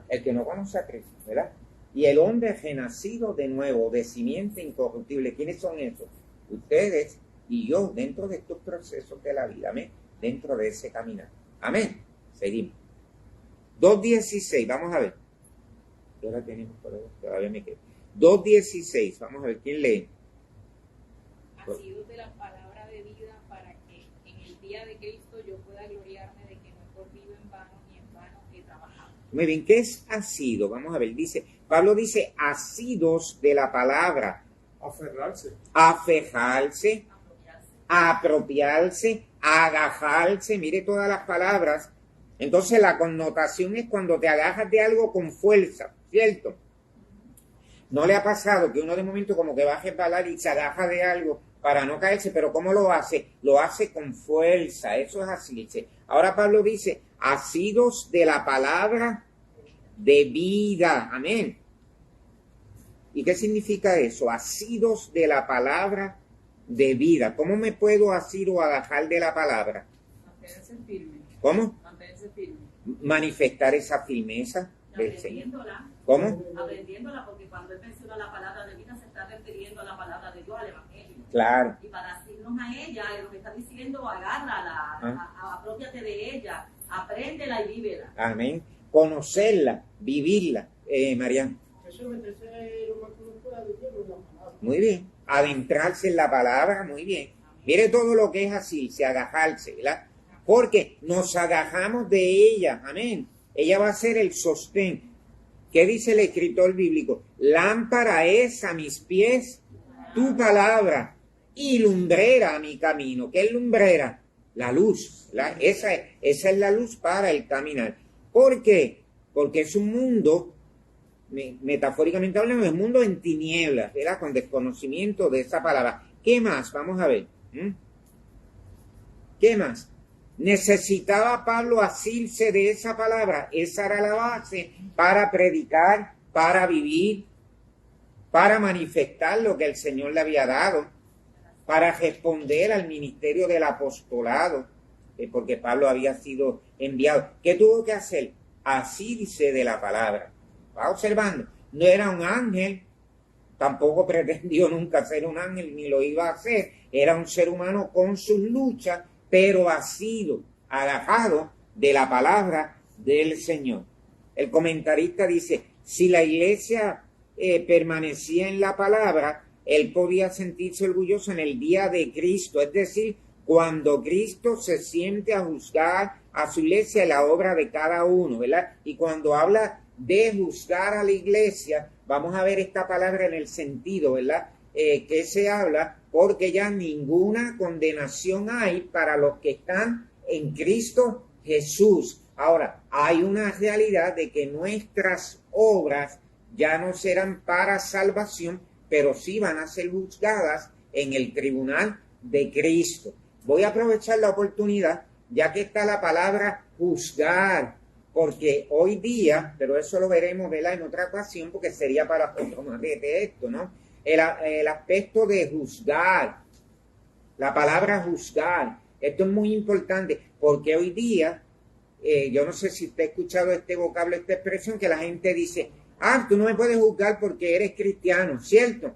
A: El que no conoce a Cristo, ¿verdad? Y el hombre renacido de nuevo, de simiente incorruptible. ¿Quiénes son esos? Ustedes y yo, dentro de estos procesos de la vida, amén, dentro de ese caminar. Amén. Seguimos. 2.16, vamos a ver. ¿Qué hora tenemos por ahí? Todavía me quedo. 2.16, vamos a ver, ¿quién lee?
E: Asidos de la palabra de vida para que en el día de Cristo yo pueda gloriarme de que no he corrido en vano ni en vano he trabajado.
A: Muy bien, ¿qué es asido? Vamos a ver, Pablo dice asidos de la palabra. Aferrarse, apropiarse, agajarse, mire todas las palabras. Entonces la connotación es cuando te agajas de algo con fuerza, ¿cierto? ¿No le ha pasado que uno de momento como que va a resbalar y se agaja de algo para no caerse? Pero ¿cómo lo hace? Lo hace con fuerza, eso es así. Ahora Pablo dice, asidos de la palabra de vida, amén. ¿Y qué significa eso? Asidos de la palabra de vida. ¿Cómo me puedo asir o agajar de la palabra?
E: Mantenerse firme.
A: ¿Cómo?
E: Mantenerse firme.
A: Manifestar esa firmeza del Señor. ¿Cómo?
B: Aprendiéndola, porque cuando él menciona la palabra de vida se está refiriendo a la palabra de Dios, al Evangelio.
A: Claro.
B: Y para asirnos a ella, lo que está diciendo, agárrala, apropiate de ella, apréndela y vívela.
A: Amén. Conocerla, vivirla. Mariana. Muy bien. Adentrarse en la palabra, muy bien. Mire todo lo que es así, se agajarse, ¿verdad? Porque nos agajamos de ella, amén. Ella va a ser el sostén. ¿Qué dice el escritor bíblico? Lámpara es a mis pies tu palabra y lumbrera a mi camino. ¿Qué es lumbrera? La luz, ¿verdad? Esa es la luz para el caminar. ¿Por qué? Porque es un mundo, metafóricamente hablando, es un mundo en tinieblas, ¿verdad? Con desconocimiento de esa palabra. ¿Qué más? Vamos a ver. ¿Qué más? Necesitaba Pablo asirse de esa palabra. Esa era la base para predicar, para vivir, para manifestar lo que el Señor le había dado, para responder al ministerio del apostolado, porque Pablo había sido enviado. ¿Qué tuvo que hacer? Asirse de la palabra. Va observando. No era un ángel, tampoco pretendió nunca ser un ángel, ni lo iba a hacer. Era un ser humano con sus luchas, pero ha sido agajado de la palabra del Señor. El comentarista dice, si la iglesia permanecía en la palabra, él podía sentirse orgulloso en el día de Cristo, es decir, cuando Cristo se siente a juzgar a su iglesia la obra de cada uno, ¿verdad? Y cuando habla de juzgar a la iglesia, vamos a ver esta palabra en el sentido, ¿verdad? Que se habla, porque ya ninguna condenación hay para los que están en Cristo Jesús. Ahora, hay una realidad de que nuestras obras ya no serán para salvación, pero sí van a ser juzgadas en el tribunal de Cristo. Voy a aprovechar la oportunidad, ya que está la palabra juzgar, porque hoy día, pero eso lo veremos, ¿verdad?, en otra ocasión, porque sería para otro más de esto, ¿no? El aspecto de juzgar, la palabra juzgar, esto es muy importante, porque hoy día, yo no sé si usted ha escuchado este vocablo, esta expresión, que la gente dice, tú no me puedes juzgar porque eres cristiano, ¿cierto?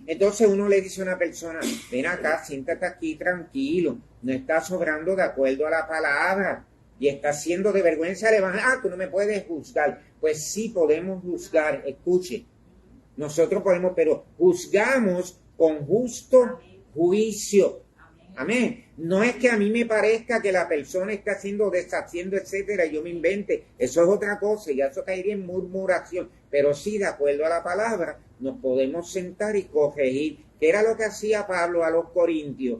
A: Entonces uno le dice a una persona, ven acá, siéntate aquí tranquilo, no estás obrando de acuerdo a la palabra y estás siendo de vergüenza al evangelio. Tú no me puedes juzgar. Pues sí podemos juzgar, escuche, nosotros podemos, pero juzgamos con justo juicio. Amén. No es que a mí me parezca que la persona está haciendo, deshaciendo, etcétera, y yo me invente. Eso es otra cosa, y eso caería en murmuración. Pero sí, de acuerdo a la palabra, nos podemos sentar y corregir. ¿Qué era lo que hacía Pablo a los corintios?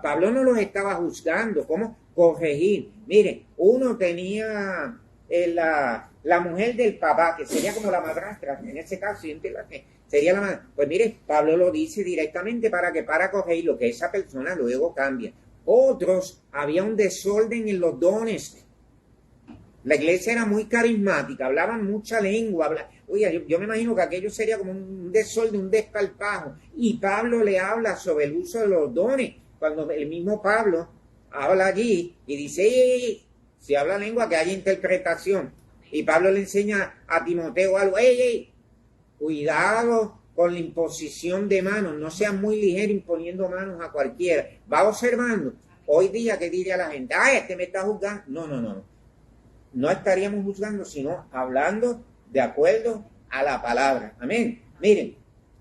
A: Pablo no los estaba juzgando. ¿Cómo? Corregir. Mire, uno tenía la mujer del papá, que sería como la madrastra, en ese caso, sería la madre. Pues mire, Pablo lo dice directamente para corregir lo que esa persona luego cambia. Otros, había un desorden en los dones. La iglesia era muy carismática, hablaban mucha lengua. Oye, yo me imagino que aquello sería como un desorden, un desparpajo. Y Pablo le habla sobre el uso de los dones. Cuando el mismo Pablo habla allí y dice, si habla lengua, que haya interpretación. Y Pablo le enseña a Timoteo algo, cuidado con la imposición de manos, no seas muy ligero imponiendo manos a cualquiera. Va observando. Hoy día, ¿qué diría la gente? Este me está juzgando. No. No estaríamos juzgando, sino hablando de acuerdo a la palabra. Amén. Miren,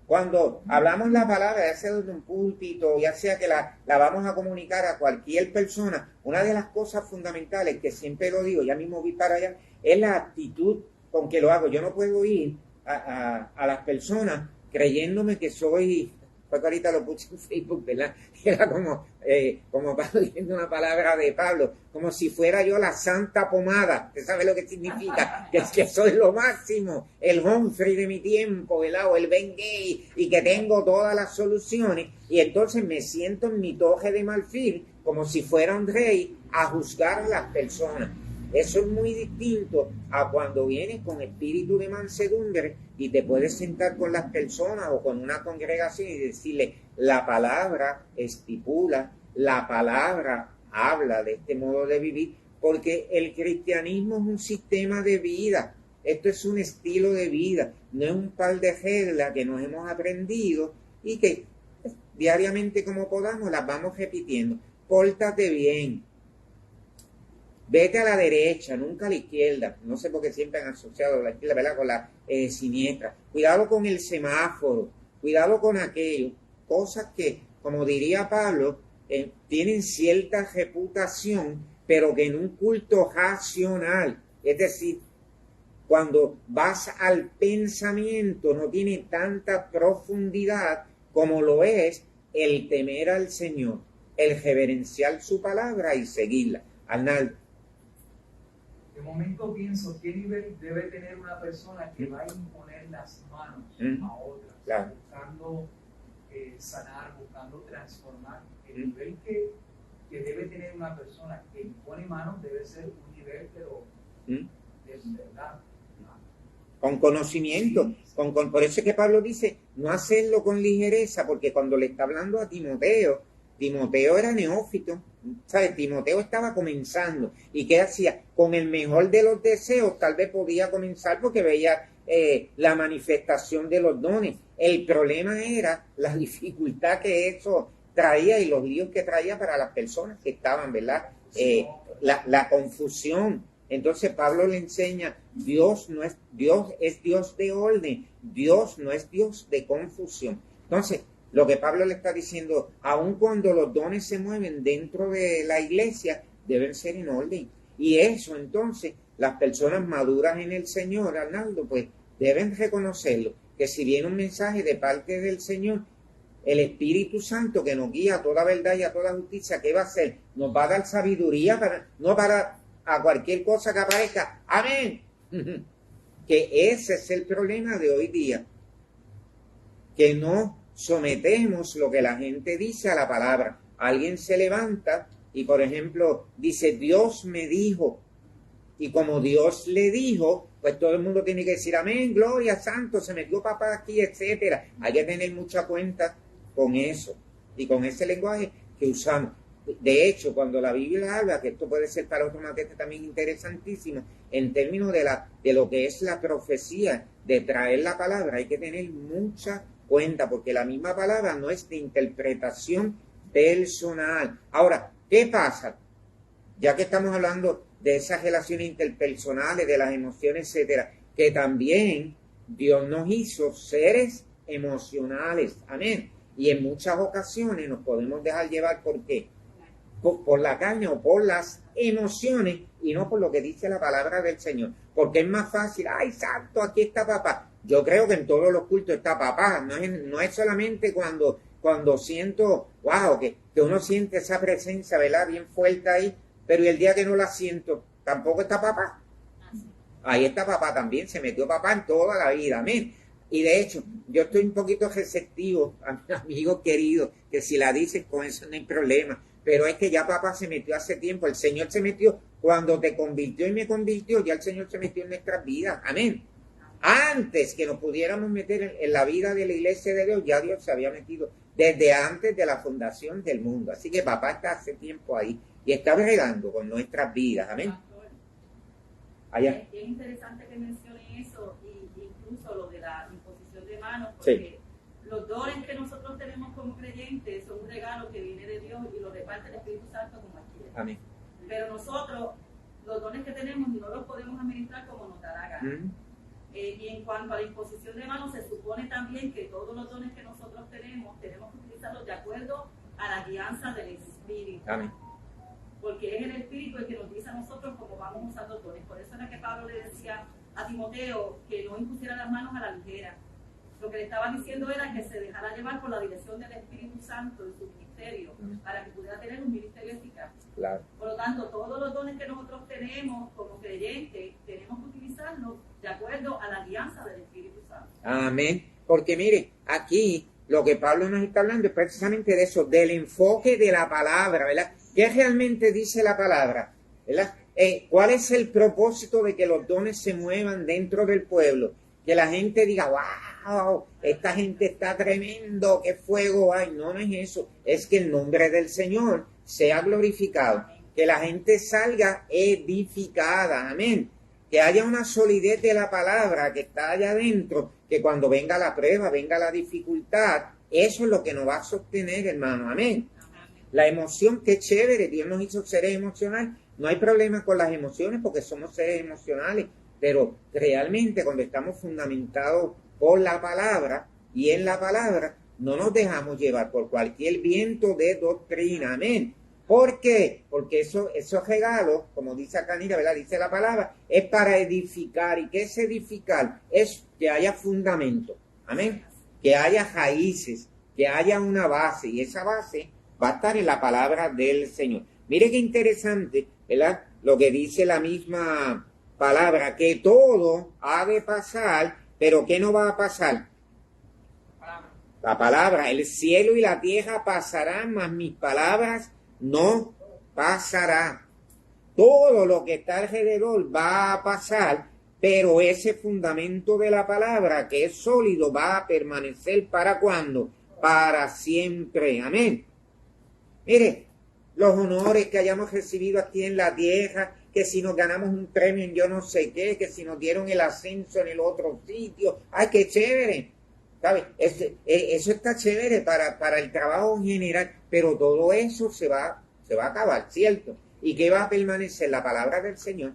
A: cuando hablamos la palabra, ya sea desde un púlpito, ya sea que la vamos a comunicar a cualquier persona, una de las cosas fundamentales, que siempre lo digo, ya mismo vi para allá, es la actitud con que lo hago. Yo no puedo ir a las personas creyéndome que soy, porque ahorita lo puse en Facebook, ¿verdad? Era como Pablo diciendo una palabra de Pablo, como si fuera yo la santa pomada. ¿Usted sabe lo que significa? que soy lo máximo, el Humphrey de mi tiempo, ¿verdad? O el Ben Gay, y que tengo todas las soluciones, y entonces me siento en mi toje de marfil, como si fuera un rey, a juzgar a las personas. Eso es muy distinto a cuando vienes con espíritu de mansedumbre y te puedes sentar con las personas o con una congregación y decirle, la palabra estipula, la palabra habla de este modo de vivir, porque el cristianismo es un sistema de vida, esto es un estilo de vida, no es un par de reglas que nos hemos aprendido y que diariamente como podamos las vamos repitiendo. Pórtate bien. Vete a la derecha, nunca a la izquierda. No sé por qué siempre han asociado la izquierda, ¿verdad?, con la siniestra. Cuidado con el semáforo, cuidado con aquello. Cosas que, como diría Pablo, tienen cierta reputación, pero que en un culto racional, es decir, cuando vas al pensamiento, no tiene tanta profundidad como lo es el temer al Señor, el reverenciar su palabra y seguirla. Arnaldo.
C: De momento pienso, ¿qué nivel debe tener una persona que va a imponer las manos a otras? Claro. Buscando sanar, buscando transformar. El nivel que debe tener una persona que impone manos debe ser un nivel, pero de verdad.
A: Con conocimiento. Sí. Por eso es que Pablo dice, no hacerlo con ligereza, porque cuando le está hablando a Timoteo era neófito. ¿Sabes? Timoteo estaba comenzando. ¿Y qué hacía? Con el mejor de los deseos, tal vez podía comenzar porque veía la manifestación de los dones. El problema era la dificultad que eso traía y los líos que traía para las personas que estaban, ¿verdad? La confusión. Entonces Pablo le enseña, Dios es Dios de orden, Dios no es Dios de confusión. Entonces, lo que Pablo le está diciendo, aun cuando los dones se mueven dentro de la iglesia, deben ser en orden. Y eso, entonces, las personas maduras en el Señor, Arnaldo, pues deben reconocerlo, que si viene un mensaje de parte del Señor, el Espíritu Santo que nos guía a toda verdad y a toda justicia, ¿qué va a hacer? Nos va a dar sabiduría no para a cualquier cosa que aparezca. ¡Amén! Que ese es el problema de hoy día, que no sometemos lo que la gente dice a la palabra. Alguien se levanta y, por ejemplo, dice, Dios me dijo, y como Dios le dijo, pues todo el mundo tiene que decir, amén, gloria, santo, se metió papá aquí, etcétera. Hay que tener mucha cuenta con eso y con ese lenguaje que usamos. De hecho, cuando la Biblia habla, que esto puede ser para otro materia también interesantísimo, en términos de lo que es la profecía, de traer la palabra, hay que tener mucha cuenta, porque la misma palabra no es de interpretación personal. Ahora, ¿qué pasa? Ya que estamos hablando de esas relaciones interpersonales, de las emociones, etcétera, que también Dios nos hizo seres emocionales. Amén. Y en muchas ocasiones nos podemos dejar llevar ¿por qué? Por la carne o por las emociones y no por lo que dice la palabra del Señor. Porque es más fácil, ¡ay, santo, aquí está papá! Yo creo que en todos los cultos está papá. No es solamente cuando siento, wow, que uno siente esa presencia, ¿verdad? Bien fuerte ahí, pero y el día que no la siento, tampoco está papá. Ahí está papá también, se metió papá en toda la vida, amén. Y de hecho, yo estoy un poquito receptivo a mis amigos queridos, que si la dicen con eso no hay problema, pero es que ya papá se metió hace tiempo, el Señor se metió cuando te convirtió y me convirtió, ya el Señor se metió en nuestras vidas, amén. Antes que nos pudiéramos meter en la vida de la iglesia de Dios, ya Dios se había metido desde antes de la fundación del mundo, así que papá está hace tiempo ahí y está bregando con nuestras vidas, amén.
B: Allá. Es interesante que mencione eso, y incluso lo de la imposición de manos, porque los dones que nosotros tenemos como creyentes son un regalo que viene de Dios y lo reparte el Espíritu Santo como quiera.
A: Amén.
B: Pero nosotros, los dones que tenemos, no los podemos administrar como nos da la gana. Y en cuanto a la imposición de manos, se supone también que todos los dones que nosotros tenemos que utilizarlos de acuerdo a la guianza del Espíritu.
A: Amén.
B: Porque es el Espíritu el que nos dice a nosotros cómo vamos a usar los dones. Por eso era que Pablo le decía a Timoteo que no impusiera las manos a la ligera. Lo que le estaba diciendo era que se dejara llevar por la dirección del Espíritu Santo en su ministerio, para que pudiera tener un ministerio eficaz.
A: Claro.
B: Por lo tanto, todos los dones que nosotros tenemos como creyentes, tenemos que utilizarlos de acuerdo a la alianza del Espíritu Santo.
A: Amén. Porque mire, aquí lo que Pablo nos está hablando es precisamente de eso, del enfoque de la palabra, ¿verdad? ¿Qué realmente dice la palabra? ¿Verdad? ¿Cuál es el propósito de que los dones se muevan dentro del pueblo? Que la gente diga, wow, esta gente está tremendo, qué fuego hay. No, no es eso. Es que el nombre del Señor sea glorificado. Que la gente salga edificada. Amén. Que haya una solidez de la palabra que está allá adentro, que cuando venga la prueba, venga la dificultad, eso es lo que nos va a sostener, hermano. Amén. La emoción, qué chévere, Dios nos hizo seres emocionales. No hay problema con las emociones porque somos seres emocionales, pero realmente cuando estamos fundamentados por la palabra y en la palabra, no nos dejamos llevar por cualquier viento de doctrina. Amén. ¿Por qué? Porque esos regalos, como dice acá, ¿verdad? Dice la palabra, es para edificar. ¿Y qué es edificar? Es que haya fundamento. Amén. Que haya raíces, que haya una base, y esa base va a estar en la palabra del Señor. Mire qué interesante, ¿verdad? Lo que dice la misma palabra, que todo ha de pasar, pero ¿qué no va a pasar? La palabra, el cielo y la tierra pasarán, mas mis palabras no pasará. Todo lo que está alrededor va a pasar, pero ese fundamento de la palabra, que es sólido, va a permanecer ¿para cuándo? Para siempre. Amén. Mire, los honores que hayamos recibido aquí en la tierra, que si nos ganamos un premio en yo no sé qué, que si nos dieron el ascenso en el otro sitio, ¡ay, qué chévere! ¿Sabe? Eso está chévere para el trabajo en general, pero todo eso se va a acabar, ¿cierto? ¿Y qué va a permanecer? La palabra del Señor.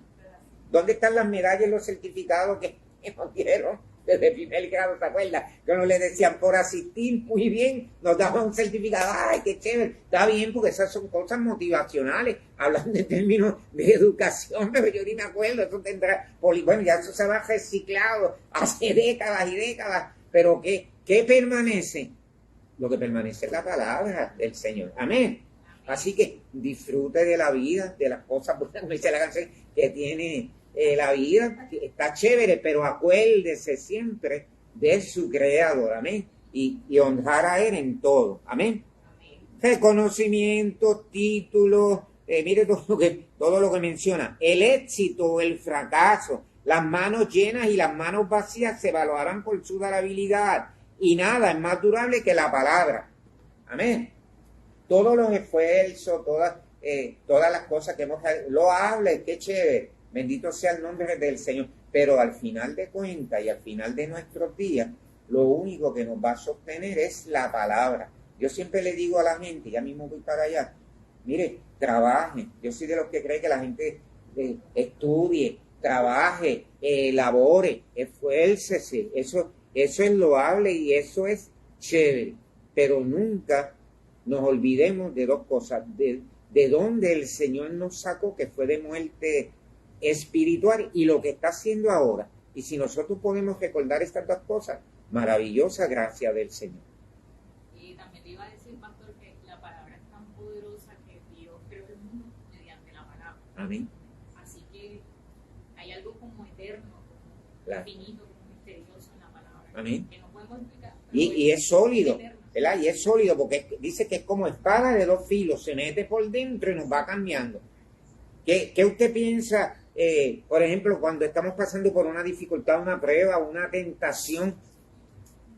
A: ¿Dónde están las medallas y los certificados que nos dieron desde primer grado? ¿Se acuerdan? Que nos le decían, por asistir muy bien, nos daban un certificado. ¡Ay, qué chévere! Está bien, porque esas son cosas motivacionales. Hablan de términos de educación, pero yo ni me acuerdo. Eso tendrá, bueno, ya eso se va reciclado hace décadas y décadas. Pero ¿qué permanece? Lo que permanece es la palabra del Señor. Amén. Así que disfrute de la vida, de las cosas buenas, como dice la canción, que tiene la vida. Está chévere, pero acuérdese siempre de su Creador. Amén. Y honrar a Él en todo. Amén. Reconocimiento, título, mire todo lo que menciona. El éxito o el fracaso, las manos llenas y las manos vacías se evaluarán por su durabilidad. Y nada es más durable que la palabra. Amén. Todos los esfuerzos, todas las cosas que hemos hecho, lo hable, qué chévere, bendito sea el nombre del Señor, pero al final de cuentas y al final de nuestros días, lo único que nos va a sostener es la palabra. Yo siempre le digo a la gente, ya mismo voy para allá, mire, trabaje. Yo soy de los que cree que la gente estudie, trabaje, labore, esfuércese, eso es loable y eso es chévere, pero nunca nos olvidemos de dos cosas, de dónde el Señor nos sacó, que fue de muerte espiritual, y lo que está haciendo ahora. Y si nosotros podemos recordar estas dos cosas, maravillosa gracia del Señor.
E: Y también te iba a decir, pastor, que la palabra es tan poderosa que Dios creó el mundo mediante la palabra.
A: Amén.
E: Así que hay algo como eterno, como infinito, como misterioso en la palabra.
A: Amén.
E: Que no podemos explicar.
A: Y es sólido. ¿Verdad? Y es sólido porque dice que es como espada de dos filos, se mete por dentro y nos va cambiando. ¿Qué usted piensa, por ejemplo, cuando estamos pasando por una dificultad, una prueba, una tentación?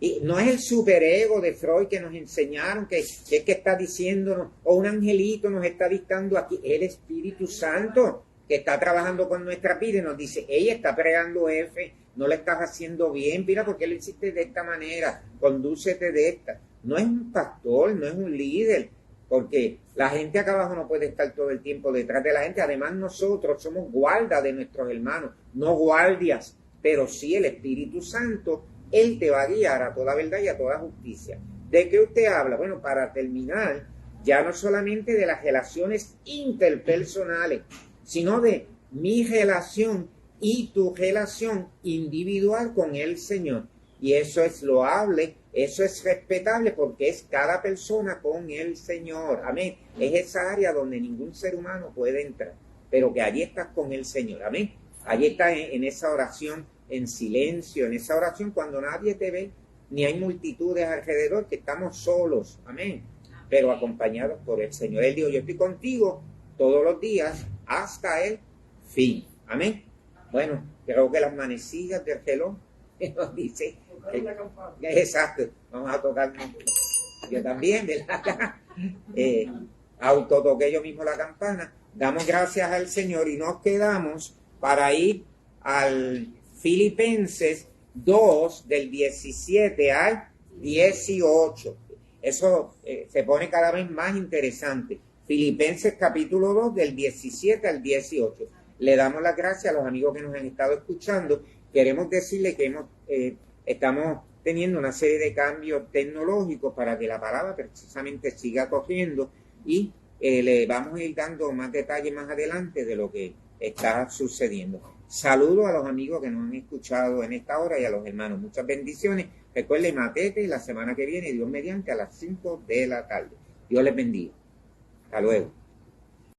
A: Y no es el superego de Freud que nos enseñaron, que es que está diciéndonos, o un angelito nos está dictando aquí, el Espíritu Santo que está trabajando con nuestra vida y nos dice, ella está pregando F, no le estás haciendo bien, mira por qué lo hiciste de esta manera, condúcete de esta. No es un pastor, no es un líder, porque la gente acá abajo no puede estar todo el tiempo detrás de la gente. Además nosotros somos guardas de nuestros hermanos, no guardias, pero sí el Espíritu Santo, Él te va a guiar a toda verdad y a toda justicia. ¿De qué usted habla? Bueno, para terminar, ya no solamente de las relaciones interpersonales, sino de mi relación y tu relación individual con el Señor. Y eso es loable, eso es respetable porque es cada persona con el Señor. Amén. Es esa área donde ningún ser humano puede entrar, pero que allí estás con el Señor. Amén. Allí estás en esa oración, en silencio, en esa oración cuando nadie te ve, ni hay multitudes alrededor, que estamos solos. Amén. Pero acompañados por el Señor. Él dijo, yo estoy contigo todos los días hasta el fin. Amén. Bueno, creo que las manecillas del reloj nos dice... exacto, vamos a tocar. Yo también, ¿verdad? Autotoqué yo mismo la campana. Damos gracias al Señor y nos quedamos para ir al Filipenses 2, del 17 al 18. Eso se pone cada vez más interesante. Filipenses capítulo 2, del 17 al 18. Le damos las gracias a los amigos que nos han estado escuchando. Queremos decirle que estamos teniendo una serie de cambios tecnológicos para que la palabra precisamente siga corriendo y le vamos a ir dando más detalles más adelante de lo que está sucediendo. Saludos a los amigos que nos han escuchado en esta hora y a los hermanos. Muchas bendiciones. Recuerden, Matete, la semana que viene, Dios mediante, a las 5 de la tarde. Dios les bendiga. Hasta luego.